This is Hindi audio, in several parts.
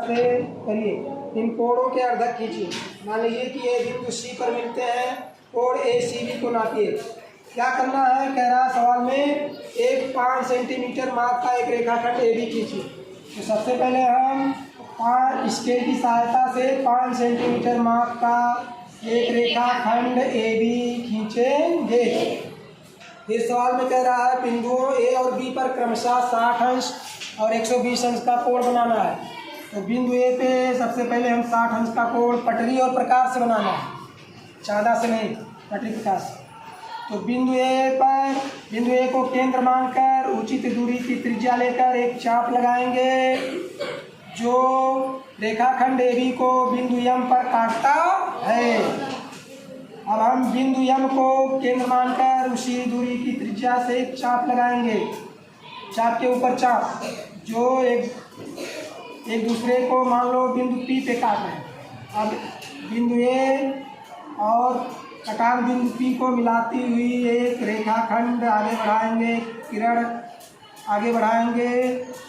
से करिए। इन कोणों के अर्धक खींचिए। मान लीजिए कि ये बिंदु सी पर मिलते हैं, कोण ए सी बी को नापिए। क्या करना है, कह रहा सवाल में एक 5 सेंटीमीटर माप का एक रेखाखंड ए बी खींचिए। तो सबसे पहले हम 5 स्केल की सहायता से 5 सेंटीमीटर माप का एक रेखाखंड ए बी खींचेंगे। फिर सवाल में कह रहा है बिंदुओं ए और बी पर क्रमशः 60 अंश और 120 अंश का कोण बनाना है। तो बिंदु ए पे सबसे पहले हम 60 अंश का कोण पटरी और प्रकार से बनाना है, चाँदा से नहीं, पटरी प्रकार से। तो बिंदु ए को केंद्र मानकर उचित दूरी की त्रिज्या लेकर एक चाप लगाएंगे जो रेखाखंड ए बी को बिंदु एम पर काटता है। अब हम बिंदु एम को केंद्र मानकर उसी दूरी की त्रिज्या से एक चाप लगाएंगे, चाप के ऊपर चाप, जो एक दूसरे को मान लो बिंदु पी पे काट रहे हैं। अब बिंदु ए और कटान बिंदु पी को मिलाती हुई एक रेखाखंड आगे बढ़ाएंगे, किरण आगे बढ़ाएंगे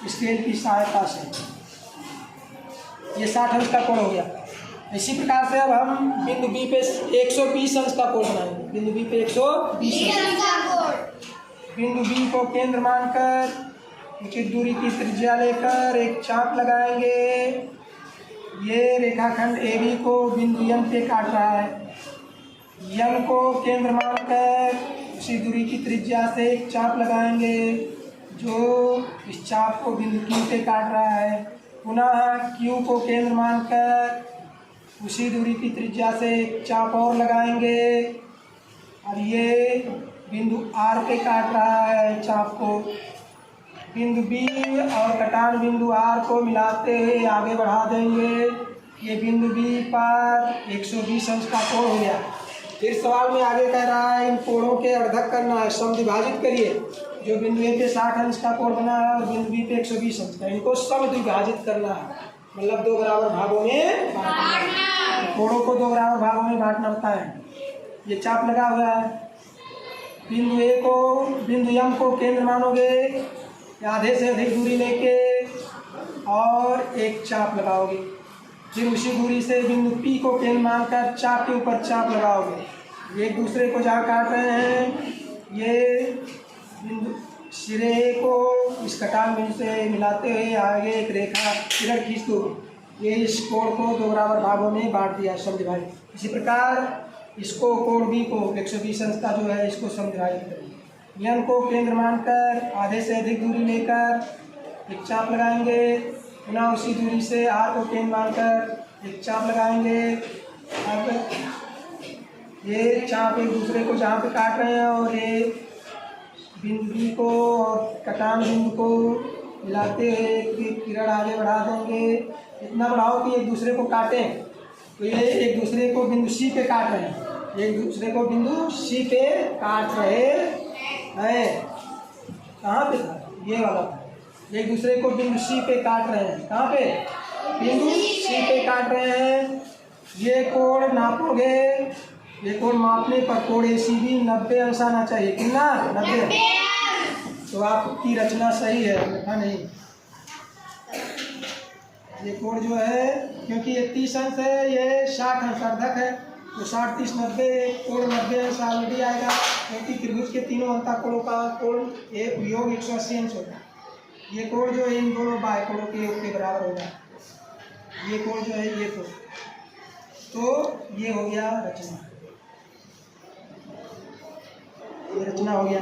स्केल की सहायता से। ये 60 अंश का कोण हो गया। इसी प्रकार से अब हम बिंदु बी पे 120 अंश का कोण बनाएंगे। बिंदु बी पे 120 अंश का कोण। बिंदु बी को केंद्र मानकर उचित दूरी की त्रिज्या लेकर एक चाप लगाएंगे। ये रेखाखंड ए बी को बिंदु एम पे काट रहा है। एम को केंद्र मानकर उसी दूरी की त्रिज्या से एक चाप लगाएंगे जो इस चाप को बिंदु क्यू पे काट रहा है। पुनः क्यू को केंद्र मानकर उसी दूरी की त्रिज्या से एक चाप और लगाएंगे। अब ये बिंदु आर पे काट रहा है चाप को। बिंदु बी और कटान बिंदु आर को मिलाते हुए आगे बढ़ा देंगे। ये बिंदु बी पर 120 अंश का कोण हो गया। फिर सवाल में आगे कह रहा है इन कोणों के अर्धक करना है, समद्विभाजित करिए। जो बिंदु ए पे 60 अंश का कोण बना है और बिंदु बी पे 120 अंश का, इनको समद्विभाजित करना है, मतलब 2 बराबर भागों में बांटना। कोणों को 2 बराबर भागों में बांटना होता है। ये चाप लगा हुआ है। बिंदु ए को, बिंदु एम को केंद्र मानोगे, आधे से अधिक दूरी लेके और एक चाप लगाओगे। फिर उसी दूरी से बिंदु पी को केंद्र मानकर चाप के ऊपर चाप लगाओगे। एक दूसरे को जहाँ काट रहे हैं, ये बिंदु सिरे को इस कटान बिंदु से मिलाते हुए आगे एक रेखा किरण खींच दो। ये इस कोण को 2 बराबर भागों में बांट दिया, समद्विभाजित। इसी प्रकार इसको कोण बी को 120 अंश का जो है इसको समद्विभाजित करेंगे। एम को केंद्र मानकर आधे से अधिक दूरी लेकर एक चाप लगाएंगे। पुनः उसी दूरी से आर को केंद्र मानकर एक चाप लगाएंगे। अब ये चाप एक दूसरे को जहाँ पे काट रहे हैं और ये बिंदु बी को और कटान बिंदु को मिलाते हुए एक किरण आगे बढ़ा देंगे। इतना बढ़ाओ कि एक दूसरे को काटें। तो ये एक दूसरे को बिंदु सी पे काट रहे हैं, एक दूसरे को बिंदु सी पे काट रहे हैं। कहाँ पे था? ये वाला था। एक दूसरे को बिंदु सी पे काट रहे हैं। कहाँ पे? बिंदु सी पे काट रहे हैं। ये कोण नापोगे, ये कोण मापने पर कोण ए सी बी 90 अंश आना चाहिए। कितना? 90। तो आपकी रचना सही है, अन्यथा नहीं। ये कोण जो है, क्योंकि ये 30 अंश है, ये 60 अंश अर्धक है, तो 60, 30, 90 कोण 90 अंश ऑलरेडी आएगा। क्योंकि त्रिभुज के तीनों अंता कोणों का कोण योग 180 अंश होगा। ये कोण जो है इन दोनों बाह्य कोणों के योग के बराबर होगा। ये कोण जो है ये कोण, तो ये हो गया रचना, ये रचना हो गया।